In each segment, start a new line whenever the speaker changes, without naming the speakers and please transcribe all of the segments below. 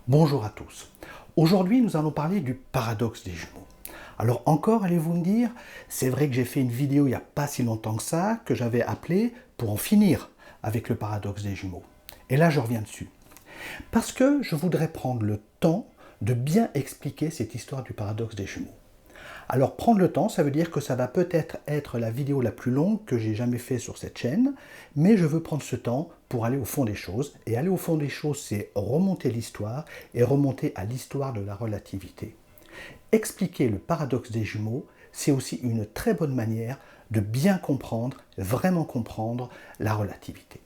Bonjour à tous. Aujourd'hui, nous allons parler du paradoxe des jumeaux. Alors encore, allez-vous me dire, c'est vrai que j'ai fait une vidéo il n'y a pas si longtemps que ça, que j'avais appelée pour en finir avec le paradoxe des jumeaux. Et là, je reviens dessus. Parce que je voudrais prendre le temps de bien expliquer cette histoire du paradoxe des jumeaux. Alors prendre le temps, ça veut dire que ça va peut-être être la vidéo la plus longue que j'ai jamais fait sur cette chaîne, mais je veux prendre ce temps pour aller au fond des choses. Et aller au fond des choses, c'est remonter l'histoire et remonter à l'histoire de la relativité. Expliquer le paradoxe des jumeaux, c'est aussi une très bonne manière de bien comprendre, vraiment comprendre la relativité.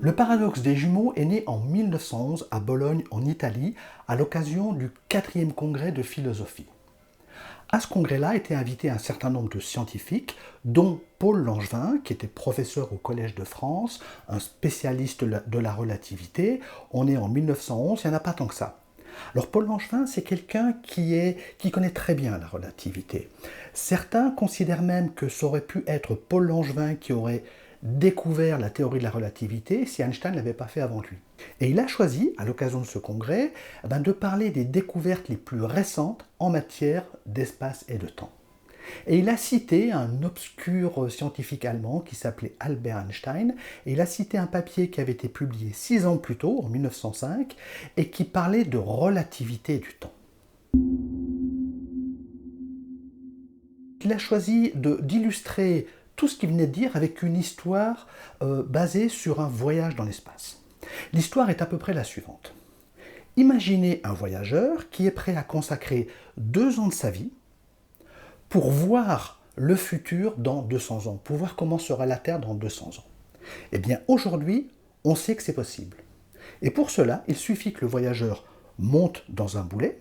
Le paradoxe des jumeaux est né en 1911 à Bologne, en Italie, à l'occasion du 4e congrès de philosophie. À ce congrès-là étaient invités un certain nombre de scientifiques, dont Paul Langevin, qui était professeur au Collège de France, un spécialiste de la relativité. On est en 1911, il n'y en a pas tant que ça. Alors Paul Langevin, c'est quelqu'un qui connaît très bien la relativité. Certains considèrent même que ça aurait pu être Paul Langevin qui aurait découvert la théorie de la relativité si Einstein ne l'avait pas fait avant lui. Et il a choisi, à l'occasion de ce congrès, de parler des découvertes les plus récentes en matière d'espace et de temps. Et il a cité un obscur scientifique allemand qui s'appelait Albert Einstein, et il a cité un papier qui avait été publié 6 ans plus tôt, en 1905, et qui parlait de relativité du temps. Il a choisi d'illustrer tout ce qu'il venait de dire avec une histoire basée sur un voyage dans l'espace. L'histoire est à peu près la suivante. Imaginez un voyageur qui est prêt à consacrer 2 ans de sa vie pour voir le futur dans 200 ans, pour voir comment sera la Terre dans 200 ans. Eh bien, aujourd'hui, on sait que c'est possible. Et pour cela, il suffit que le voyageur monte dans un boulet.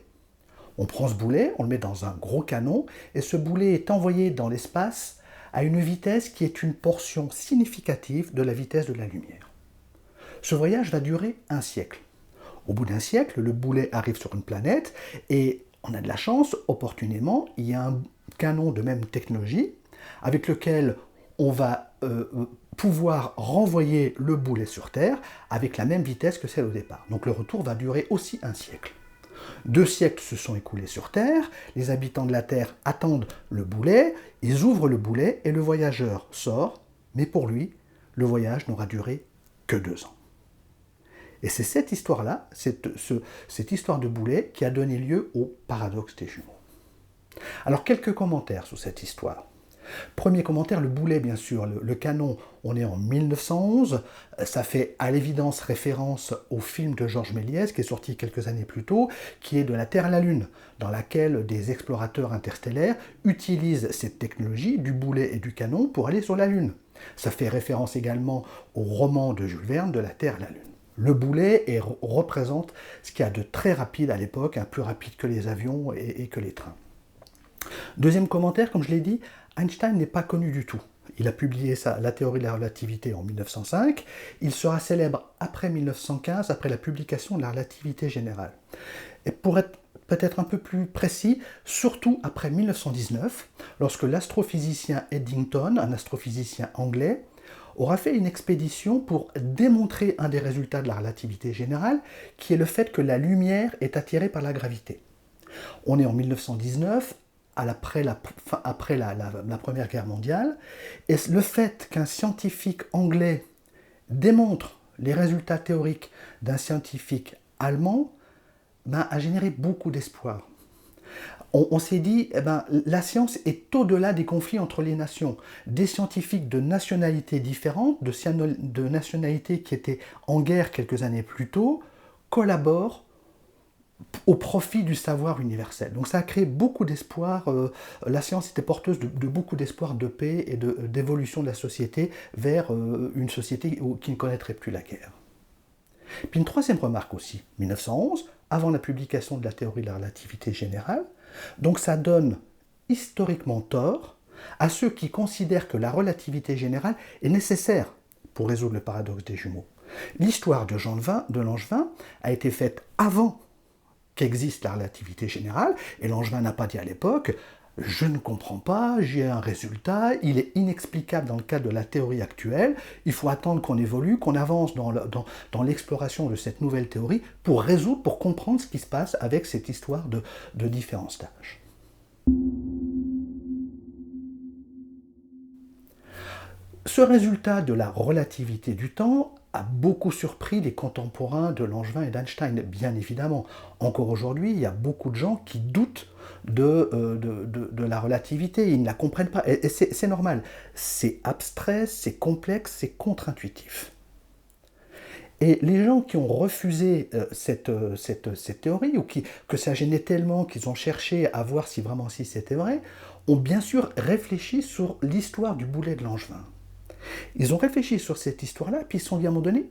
On prend ce boulet, on le met dans un gros canon, et ce boulet est envoyé dans l'espace à une vitesse qui est une portion significative de la vitesse de la lumière. Ce voyage va durer 1 siècle. Au bout d'1 siècle, le boulet arrive sur une planète et on a de la chance, opportunément, il y a un canon de même technologie avec lequel on va pouvoir renvoyer le boulet sur Terre avec la même vitesse que celle au départ. Donc le retour va durer aussi 1 siècle. 2 siècles se sont écoulés sur Terre, les habitants de la Terre attendent le boulet, ils ouvrent le boulet et le voyageur sort, mais pour lui, le voyage n'aura duré que 2 ans. Et c'est cette histoire-là, cette histoire de boulet, qui a donné lieu au paradoxe des jumeaux. Alors, quelques commentaires sur cette histoire. Premier commentaire, le boulet, bien sûr, le canon, on est en 1911, ça fait à l'évidence référence au film de Georges Méliès, qui est sorti quelques années plus tôt, qui est de la Terre à la Lune, dans laquelle des explorateurs interstellaires utilisent cette technologie du boulet et du canon pour aller sur la Lune. Ça fait référence également au roman de Jules Verne, de la Terre à la Lune. Le boulet représente ce qu'il y a de très rapide à l'époque, plus rapide que les avions et que les trains. Deuxième commentaire, comme je l'ai dit, Einstein n'est pas connu du tout. Il a publié la théorie de la relativité en 1905. Il sera célèbre après 1915, après la publication de la relativité générale. Et pour être peut-être un peu plus précis, surtout après 1919, lorsque l'astrophysicien Eddington, un astrophysicien anglais, aura fait une expédition pour démontrer un des résultats de la relativité générale, qui est le fait que la lumière est attirée par la gravité. On est en 1919, après la Première Guerre mondiale, et le fait qu'un scientifique anglais démontre les résultats théoriques d'un scientifique allemand a généré beaucoup d'espoir. On s'est dit, la science est au-delà des conflits entre les nations. Des scientifiques de nationalités différentes, de nationalités qui étaient en guerre quelques années plus tôt, collaborent au profit du savoir universel. Donc ça a créé beaucoup d'espoir. La science était porteuse de beaucoup d'espoir de paix et d'évolution de la société vers une société qui ne connaîtrait plus la guerre. Puis une troisième remarque aussi, 1911, avant la publication de la théorie de la relativité générale, donc ça donne historiquement tort à ceux qui considèrent que la relativité générale est nécessaire pour résoudre le paradoxe des jumeaux. L'histoire de Langevin a été faite avant qu'existe la relativité générale, et Langevin n'a pas dit à l'époque « je ne comprends pas, j'ai un résultat, il est inexplicable dans le cadre de la théorie actuelle, il faut attendre qu'on évolue, qu'on avance dans l'exploration de cette nouvelle théorie pour résoudre, pour comprendre ce qui se passe avec cette histoire de différents stages ». Ce résultat de la relativité du temps a beaucoup surpris les contemporains de Langevin et d'Einstein, bien évidemment. Encore aujourd'hui, il y a beaucoup de gens qui doutent de la relativité, ils ne la comprennent pas, et c'est normal. C'est abstrait, c'est complexe, c'est contre-intuitif. Et les gens qui ont refusé cette théorie, ou que ça gênait tellement qu'ils ont cherché à voir si vraiment si c'était vrai, ont bien sûr réfléchi sur l'histoire du boulet de Langevin. Ils ont réfléchi sur cette histoire-là, puis ils se sont dit à un moment donné,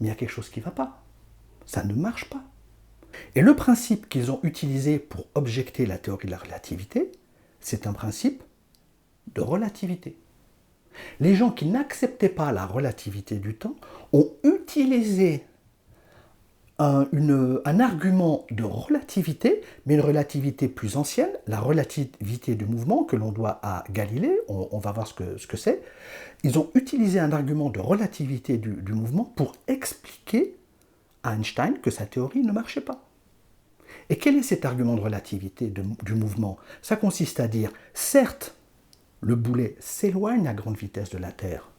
mais il y a quelque chose qui ne va pas. Ça ne marche pas. Et le principe qu'ils ont utilisé pour objecter la théorie de la relativité, c'est un principe de relativité. Les gens qui n'acceptaient pas la relativité du temps ont utilisé un argument de relativité, mais une relativité plus ancienne, la relativité du mouvement que l'on doit à Galilée, on va voir ce que c'est. Ils ont utilisé un argument de relativité du mouvement pour expliquer à Einstein que sa théorie ne marchait pas. Et quel est cet argument de relativité du mouvement? Ça consiste à dire, certes, le boulet s'éloigne à grande vitesse de la Terre,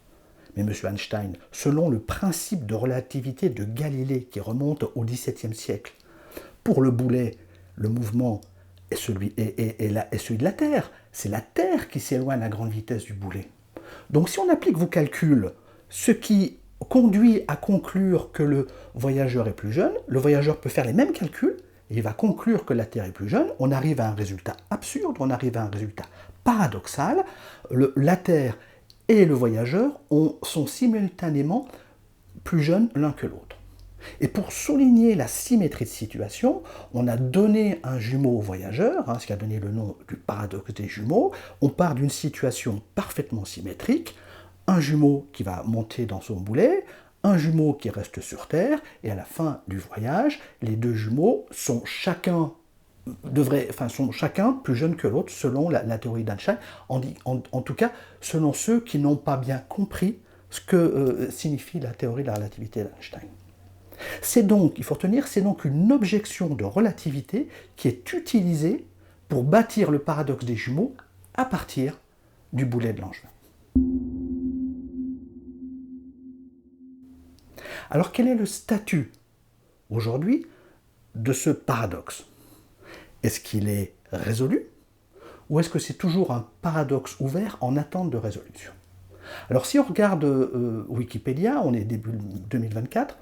mais M. Einstein, selon le principe de relativité de Galilée qui remonte au XVIIe siècle, pour le boulet, le mouvement est celui de la Terre. C'est la Terre qui s'éloigne à grande vitesse du boulet. Donc si on applique vos calculs, ce qui conduit à conclure que le voyageur est plus jeune, le voyageur peut faire les mêmes calculs, et il va conclure que la Terre est plus jeune, on arrive à un résultat absurde, on arrive à un résultat paradoxal, la Terre et le voyageur sont simultanément plus jeunes l'un que l'autre. Et pour souligner la symétrie de situation, on a donné un jumeau au voyageur, ce qui a donné le nom du paradoxe des jumeaux. On part d'une situation parfaitement symétrique, un jumeau qui va monter dans son boulet, un jumeau qui reste sur Terre, et à la fin du voyage, les deux jumeaux sont chacun plus jeunes que l'autre, selon la théorie d'Einstein, en tout cas, selon ceux qui n'ont pas bien compris ce que signifie la théorie de la relativité d'Einstein. C'est donc, il faut retenir, c'est donc une objection de relativité qui est utilisée pour bâtir le paradoxe des jumeaux à partir du boulet de Langevin. Alors quel est le statut aujourd'hui de ce paradoxe? Est-ce qu'il est résolu ou est-ce que c'est toujours un paradoxe ouvert en attente de résolution? Alors si on regarde Wikipédia, on est début 2024,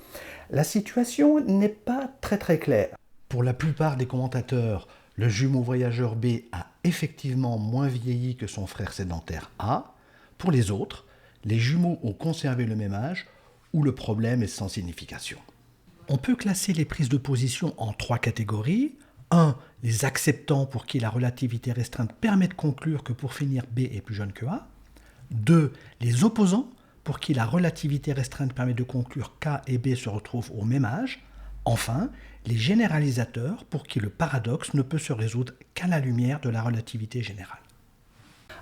la situation n'est pas très claire. Pour la plupart des commentateurs, le jumeau voyageur B a effectivement moins vieilli que son frère sédentaire A. Pour les autres, les jumeaux ont conservé le même âge ou le problème est sans signification. On peut classer les prises de position en 3 catégories. 1. Les acceptants pour qui la relativité restreinte permet de conclure que pour finir B est plus jeune que A. 2. Les opposants pour qui la relativité restreinte permet de conclure qu'A et B se retrouvent au même âge. Enfin, les généralisateurs pour qui le paradoxe ne peut se résoudre qu'à la lumière de la relativité générale.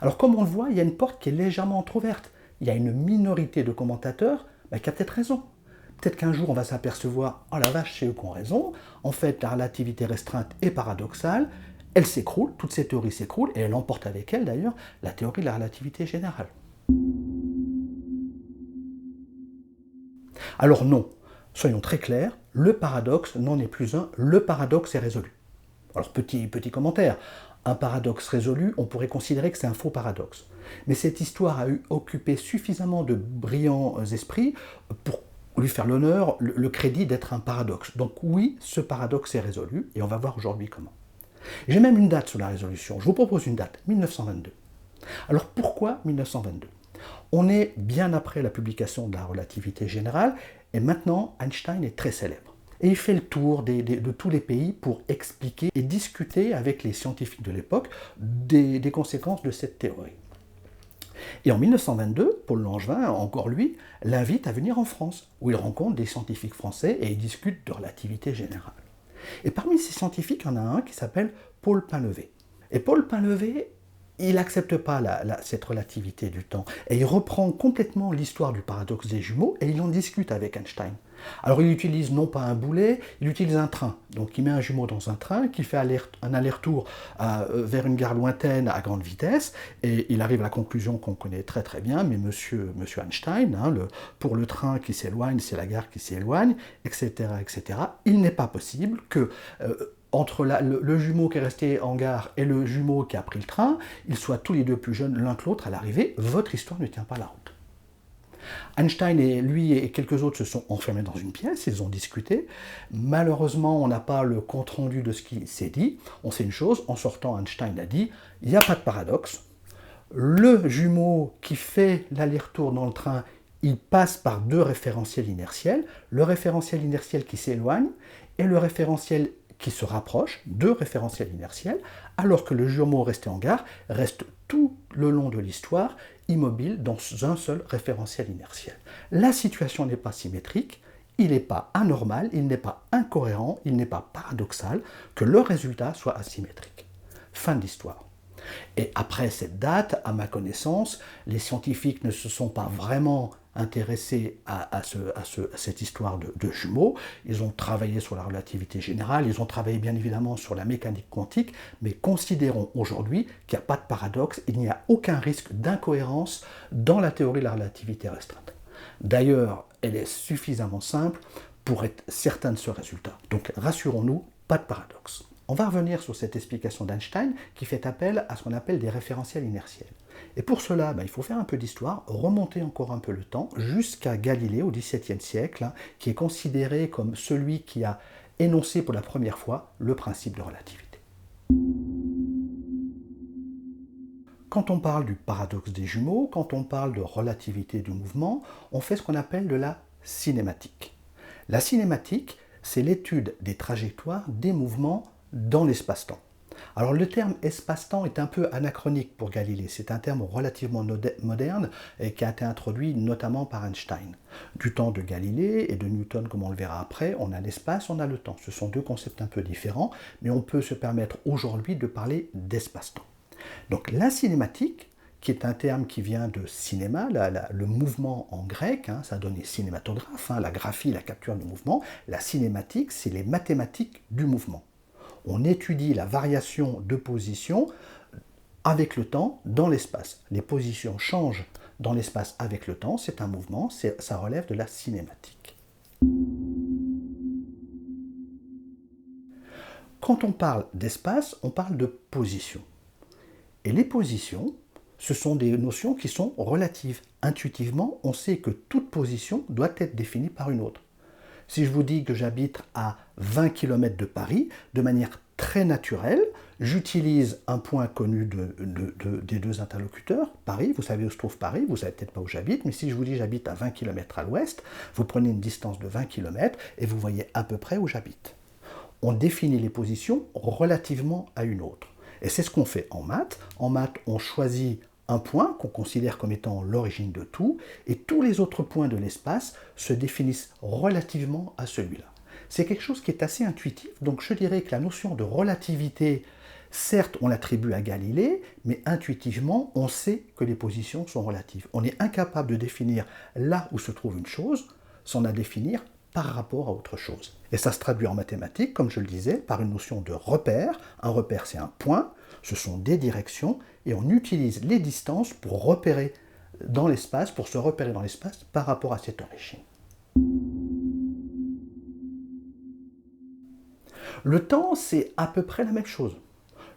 Alors comme on le voit, il y a une porte qui est légèrement entrouverte. Il y a une minorité de commentateurs qui a peut-être raison. Peut-être qu'un jour on va s'apercevoir, oh la vache, c'est eux qui ont raison, en fait la relativité restreinte est paradoxale, elle s'écroule, toutes ces théories s'écroulent, et elle emporte avec elle d'ailleurs la théorie de la relativité générale. Alors non, soyons très clairs, le paradoxe n'en est plus un, le paradoxe est résolu. Alors petit commentaire, un paradoxe résolu, on pourrait considérer que c'est un faux paradoxe. Mais cette histoire a occupé suffisamment de brillants esprits pour lui faire l'honneur, le crédit d'être un paradoxe. Donc oui, ce paradoxe est résolu, et on va voir aujourd'hui comment. J'ai même une date sur la résolution, je vous propose une date, 1922. Alors pourquoi 1922? On est bien après la publication de la relativité générale, et maintenant Einstein est très célèbre. Et il fait le tour de tous les pays pour expliquer et discuter avec les scientifiques de l'époque des conséquences de cette théorie. Et en 1922, Paul Langevin, encore lui, l'invite à venir en France, où il rencontre des scientifiques français et ils discutent de relativité générale. Et parmi ces scientifiques, il y en a un qui s'appelle Paul Painlevé. Et Paul Painlevé, il n'accepte pas cette relativité du temps. Et il reprend complètement l'histoire du paradoxe des jumeaux et il en discute avec Einstein. Alors il utilise non pas un boulet, il utilise un train. Donc il met un jumeau dans un train qui fait un aller-retour vers une gare lointaine à grande vitesse et il arrive à la conclusion qu'on connaît très très bien, mais monsieur Einstein, pour le train qui s'éloigne, c'est la gare qui s'éloigne, etc., etc. Il n'est pas possible que entre le jumeau qui est resté en gare et le jumeau qui a pris le train, ils soient tous les deux plus jeunes l'un que l'autre à l'arrivée, votre histoire ne tient pas la route. Einstein et lui et quelques autres se sont enfermés dans une pièce, ils ont discuté. Malheureusement, on n'a pas le compte-rendu de ce qui s'est dit. On sait une chose, en sortant, Einstein a dit « il n'y a pas de paradoxe. Le jumeau qui fait l'aller-retour dans le train, il passe par deux référentiels inertiels, le référentiel inertiel qui s'éloigne et le référentiel qui se rapproche, deux référentiels inertiels, alors que le jumeau resté en gare reste tout le long de l'histoire immobile dans un seul référentiel inertiel. La situation n'est pas symétrique, il n'est pas anormal, il n'est pas incohérent, il n'est pas paradoxal que le résultat soit asymétrique. Fin de l'histoire. Et après cette date, à ma connaissance, les scientifiques ne se sont pas vraiment intéressés à cette histoire de jumeaux. Ils ont travaillé sur la relativité générale, ils ont travaillé bien évidemment sur la mécanique quantique, mais considérons aujourd'hui qu'il n'y a pas de paradoxe, il n'y a aucun risque d'incohérence dans la théorie de la relativité restreinte. D'ailleurs, elle est suffisamment simple pour être certain de ce résultat. Donc rassurons-nous, pas de paradoxe. On va revenir sur cette explication d'Einstein qui fait appel à ce qu'on appelle des référentiels inertiels. Et pour cela, il faut faire un peu d'histoire, remonter encore un peu le temps, jusqu'à Galilée au XVIIe siècle, qui est considéré comme celui qui a énoncé pour la première fois le principe de relativité. Quand on parle du paradoxe des jumeaux, quand on parle de relativité du mouvement, on fait ce qu'on appelle de la cinématique. La cinématique, c'est l'étude des trajectoires des mouvements dans l'espace-temps. Alors le terme espace-temps est un peu anachronique pour Galilée, c'est un terme relativement moderne et qui a été introduit notamment par Einstein. Du temps de Galilée et de Newton, comme on le verra après, on a l'espace, on a le temps. Ce sont deux concepts un peu différents, mais on peut se permettre aujourd'hui de parler d'espace-temps. Donc la cinématique, qui est un terme qui vient de cinéma, le mouvement en grec, ça donnait cinématographe, la graphie, la capture du mouvement. La cinématique, c'est les mathématiques du mouvement. On étudie la variation de position avec le temps dans l'espace. Les positions changent dans l'espace avec le temps, c'est un mouvement, ça relève de la cinématique. Quand on parle d'espace, on parle de position. Et les positions, ce sont des notions qui sont relatives. Intuitivement, on sait que toute position doit être définie par une autre. Si je vous dis que j'habite à 20 km de Paris, de manière très naturelle, j'utilise un point connu des deux interlocuteurs, Paris, vous savez où se trouve Paris, vous ne savez peut-être pas où j'habite, mais si je vous dis j'habite à 20 km à l'ouest, vous prenez une distance de 20 km et vous voyez à peu près où j'habite. On définit les positions relativement à une autre. Et c'est ce qu'on fait en maths. En maths, on choisit un point qu'on considère comme étant l'origine de tout, et tous les autres points de l'espace se définissent relativement à celui-là. C'est quelque chose qui est assez intuitif, donc je dirais que la notion de relativité, certes, on l'attribue à Galilée, mais intuitivement, on sait que les positions sont relatives. On est incapable de définir là où se trouve une chose sans la définir par rapport à autre chose. Et ça se traduit en mathématiques, comme je le disais, par une notion de repère. Un repère, c'est un point, ce sont des directions, et on utilise les distances pour repérer dans l'espace, pour se repérer dans l'espace par rapport à cette origine. Le temps, c'est à peu près la même chose.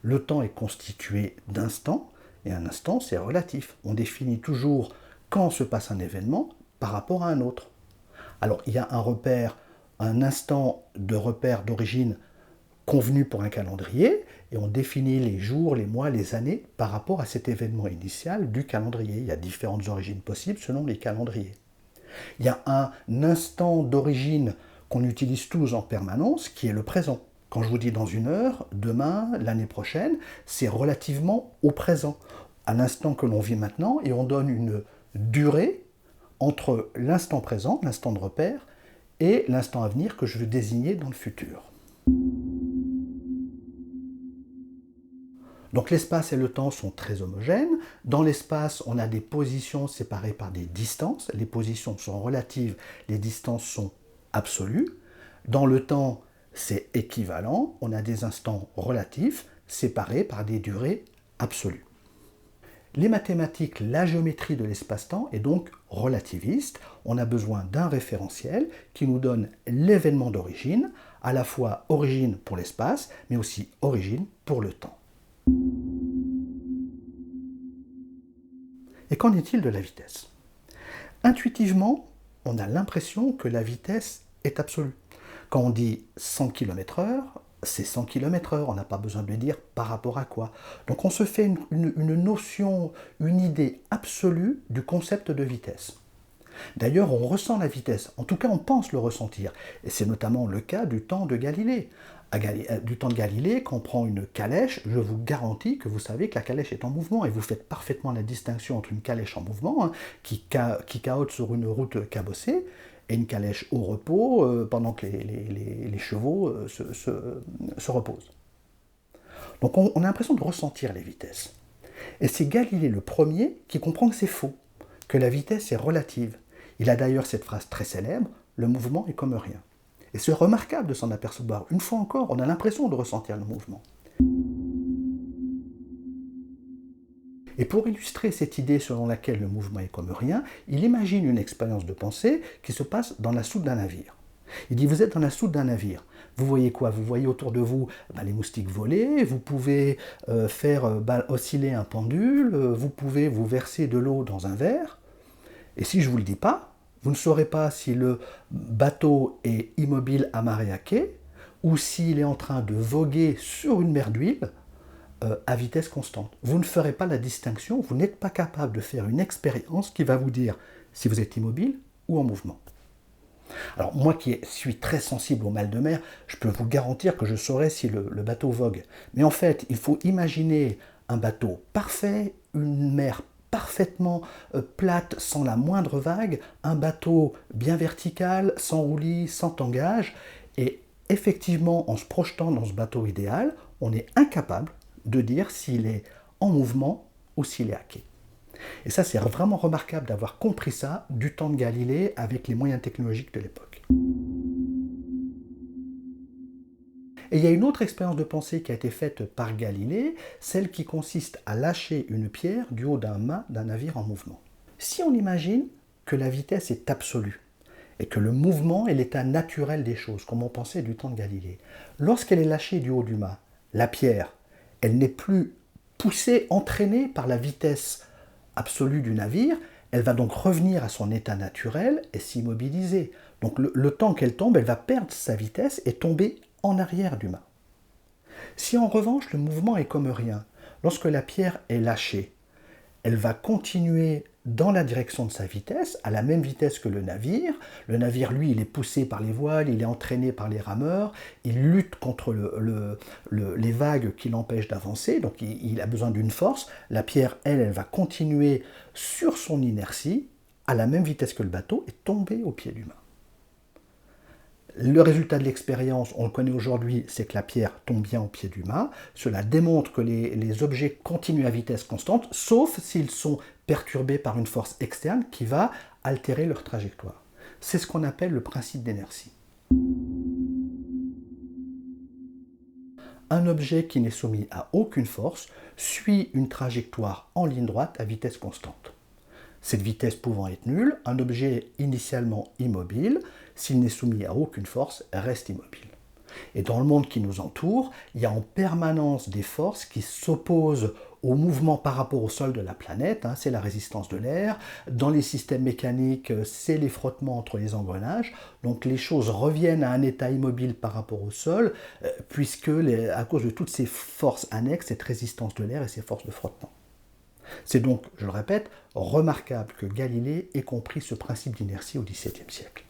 Le temps est constitué d'instants, et un instant, c'est relatif. On définit toujours quand se passe un événement par rapport à un autre. Alors, il y a un repère, un instant de repère d'origine convenu pour un calendrier, et on définit les jours, les mois, les années par rapport à cet événement initial du calendrier. Il y a différentes origines possibles selon les calendriers. Il y a un instant d'origine qu'on utilise tous en permanence, qui est le présent. Quand je vous dis dans une heure, demain, l'année prochaine, c'est relativement au présent, à l'instant que l'on vit maintenant, et on donne une durée entre l'instant présent, l'instant de repère, et l'instant à venir que je veux désigner dans le futur. Donc l'espace et le temps sont très homogènes. Dans l'espace, on a des positions séparées par des distances. Les positions sont relatives, les distances sont absolues. Dans le temps, c'est équivalent. On a des instants relatifs séparés par des durées absolues. Les mathématiques, la géométrie de l'espace-temps est donc relativiste. On a besoin d'un référentiel qui nous donne l'événement d'origine, à la fois origine pour l'espace, mais aussi origine pour le temps. Et qu'en est-il de la vitesse? Intuitivement, on a l'impression que la vitesse est absolue. Quand on dit 100 km/h, c'est 100 km/h, on n'a pas besoin de le dire par rapport à quoi. Donc on se fait une notion, une idée absolue du concept de vitesse. D'ailleurs, on ressent la vitesse, en tout cas on pense le ressentir, et c'est notamment le cas du temps de Galilée. Du temps de Galilée, quand on prend une calèche, je vous garantis que vous savez que la calèche est en mouvement, et vous faites parfaitement la distinction entre une calèche en mouvement, qui cahote sur une route cabossée, et une calèche au repos pendant que les chevaux se reposent. Donc on a l'impression de ressentir les vitesses. Et c'est Galilée le premier qui comprend que c'est faux, que la vitesse est relative. Il a d'ailleurs cette phrase très célèbre, « le mouvement est comme rien ». Et c'est remarquable de s'en apercevoir. Une fois encore, on a l'impression de ressentir le mouvement. Et pour illustrer cette idée selon laquelle le mouvement est comme rien, il imagine une expérience de pensée qui se passe dans la soute d'un navire. Il dit, vous êtes dans la soute d'un navire. Vous voyez quoi? Vous voyez autour de vous les moustiques voler, vous pouvez faire osciller un pendule, vous pouvez vous verser de l'eau dans un verre. Et si je ne vous le dis pas, vous ne saurez pas si le bateau est immobile amarré à quai ou s'il est en train de voguer sur une mer d'huile à vitesse constante. Vous ne ferez pas la distinction, vous n'êtes pas capable de faire une expérience qui va vous dire si vous êtes immobile ou en mouvement. Alors moi qui suis très sensible au mal de mer, je peux vous garantir que je saurais si le bateau vogue. Mais en fait, il faut imaginer un bateau parfait, une mer parfaitement plate, sans la moindre vague, un bateau bien vertical, sans roulis, sans tangage, et effectivement, en se projetant dans ce bateau idéal, on est incapable de dire s'il est en mouvement ou s'il est à quai. Et ça, c'est vraiment remarquable d'avoir compris ça du temps de Galilée avec les moyens technologiques de l'époque. Et il y a une autre expérience de pensée qui a été faite par Galilée, celle qui consiste à lâcher une pierre du haut d'un mât d'un navire en mouvement. Si on imagine que la vitesse est absolue et que le mouvement est l'état naturel des choses, comme on pensait du temps de Galilée, lorsqu'elle est lâchée du haut du mât, la pierre, elle n'est plus poussée, entraînée par la vitesse absolue du navire, elle va donc revenir à son état naturel et s'immobiliser. Donc le temps qu'elle tombe, elle va perdre sa vitesse et tomber en arrière du mât. Si en revanche le mouvement est comme rien, lorsque la pierre est lâchée, elle va continuer dans la direction de sa vitesse, à la même vitesse que le navire. Le navire, lui, il est poussé par les voiles, il est entraîné par les rameurs, il lutte contre les vagues qui l'empêchent d'avancer, donc il a besoin d'une force. La pierre, elle va continuer sur son inertie, à la même vitesse que le bateau, et tomber au pied du mât. Le résultat de l'expérience, on le connaît aujourd'hui, c'est que la pierre tombe bien au pied du mât. Cela démontre que les objets continuent à vitesse constante, sauf s'ils sont perturbés par une force externe qui va altérer leur trajectoire. C'est ce qu'on appelle le principe d'inertie. Un objet qui n'est soumis à aucune force suit une trajectoire en ligne droite à vitesse constante. Cette vitesse pouvant être nulle, un objet initialement immobile, s'il n'est soumis à aucune force, reste immobile. Et dans le monde qui nous entoure, il y a en permanence des forces qui s'opposent au mouvement par rapport au sol de la planète, c'est la résistance de l'air. Dans les systèmes mécaniques, c'est les frottements entre les engrenages. Donc les choses reviennent à un état immobile par rapport au sol, puisque à cause de toutes ces forces annexes, cette résistance de l'air et ces forces de frottement. C'est donc, je le répète, remarquable que Galilée ait compris ce principe d'inertie au XVIIe siècle.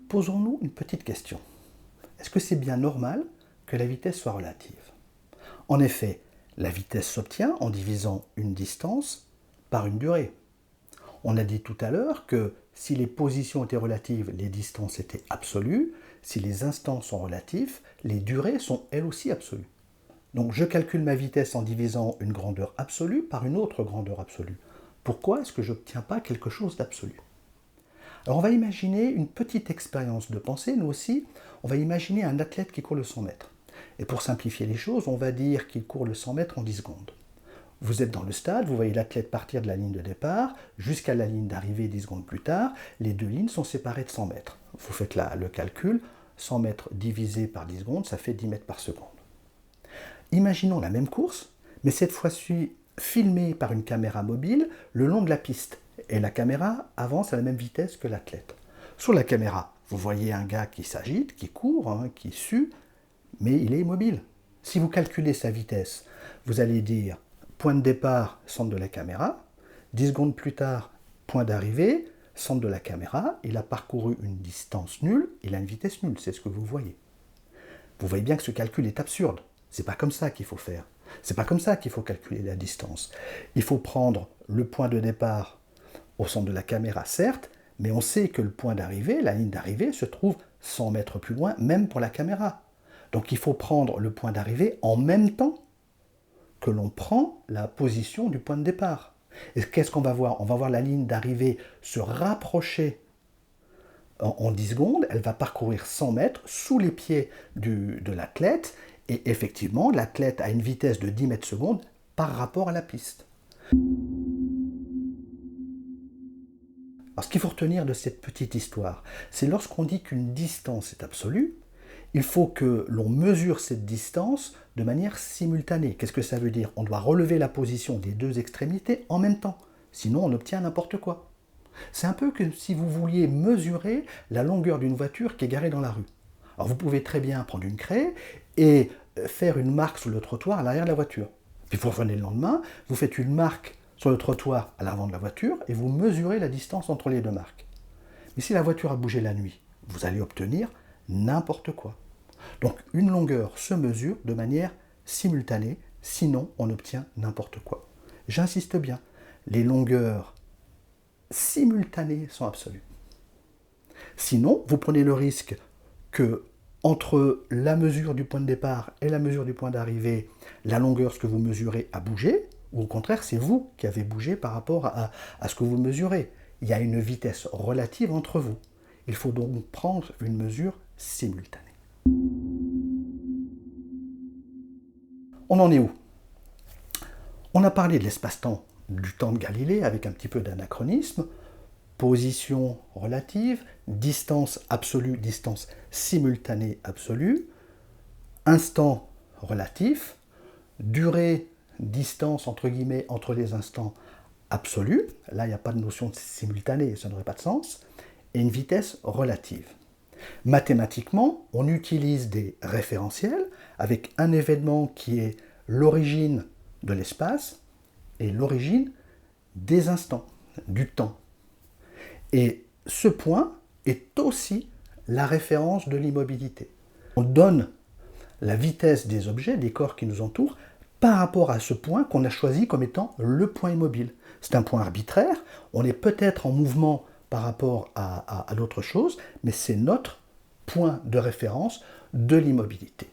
Posons-nous une petite question. Est-ce que c'est bien normal que la vitesse soit relative? En effet, la vitesse s'obtient en divisant une distance par une durée. On a dit tout à l'heure que si les positions étaient relatives, les distances étaient absolues. Si les instants sont relatifs, les durées sont elles aussi absolues. Donc je calcule ma vitesse en divisant une grandeur absolue par une autre grandeur absolue. Pourquoi est-ce que je n'obtiens pas quelque chose d'absolu? Alors on va imaginer une petite expérience de pensée, nous aussi. On va imaginer un athlète qui court le 100 mètres. Et pour simplifier les choses, on va dire qu'il court le 100 mètres en 10 secondes. Vous êtes dans le stade, vous voyez l'athlète partir de la ligne de départ jusqu'à la ligne d'arrivée 10 secondes plus tard. Les deux lignes sont séparées de 100 mètres. Vous faites le calcul, 100 mètres divisé par 10 secondes, ça fait 10 mètres par seconde. Imaginons la même course, mais cette fois-ci filmée par une caméra mobile le long de la piste. Et la caméra avance à la même vitesse que l'athlète. Sur la caméra, vous voyez un gars qui s'agite, qui court, qui sue, mais il est immobile. Si vous calculez sa vitesse, vous allez dire point de départ, centre de la caméra, 10 secondes plus tard, point d'arrivée, centre de la caméra, il a parcouru une distance nulle, il a une vitesse nulle, c'est ce que vous voyez. Vous voyez bien que ce calcul est absurde. C'est pas comme ça qu'il faut faire. C'est pas comme ça qu'il faut calculer la distance. Il faut prendre le point de départ au centre de la caméra, certes, mais on sait que le point d'arrivée, la ligne d'arrivée, se trouve 100 mètres plus loin, même pour la caméra. Donc il faut prendre le point d'arrivée en même temps que l'on prend la position du point de départ. Et qu'est-ce qu'on va voir? On va voir la ligne d'arrivée se rapprocher en 10 secondes, elle va parcourir 100 mètres sous les pieds de l'athlète, et effectivement, l'athlète a une vitesse de 10 mètres secondes par rapport à la piste. Alors, ce qu'il faut retenir de cette petite histoire, c'est lorsqu'on dit qu'une distance est absolue, il faut que l'on mesure cette distance de manière simultanée. Qu'est-ce que ça veut dire? On doit relever la position des deux extrémités en même temps, sinon on obtient n'importe quoi. C'est un peu comme si vous vouliez mesurer la longueur d'une voiture qui est garée dans la rue. Alors vous pouvez très bien prendre une craie et faire une marque sur le trottoir à l'arrière de la voiture. Puis vous revenez le lendemain, vous faites une marque sur le trottoir à l'avant de la voiture et vous mesurez la distance entre les deux marques. Mais si la voiture a bougé la nuit, vous allez obtenir n'importe quoi. Donc une longueur se mesure de manière simultanée, sinon on obtient n'importe quoi. J'insiste bien, les longueurs simultanées sont absolues. Sinon, vous prenez le risque que entre la mesure du point de départ et la mesure du point d'arrivée, la longueur, ce que vous mesurez, a bougé, ou au contraire, c'est vous qui avez bougé par rapport à ce que vous mesurez. Il y a une vitesse relative entre vous. Il faut donc prendre une mesure simultanée. On en est où? On a parlé de l'espace-temps du temps de Galilée avec un petit peu d'anachronisme, position relative, distance absolue, distance simultanée absolue, instant relatif, durée, distance entre guillemets entre les instants absolue, là il n'y a pas de notion de simultanée, ça n'aurait pas de sens, et une vitesse relative. Mathématiquement, on utilise des référentiels avec un événement qui est l'origine de l'espace et l'origine des instants, du temps. Et ce point est aussi la référence de l'immobilité. On donne la vitesse des objets, des corps qui nous entourent, par rapport à ce point qu'on a choisi comme étant le point immobile. C'est un point arbitraire, on est peut-être en mouvement par rapport à d'autres choses, mais c'est notre point de référence de l'immobilité.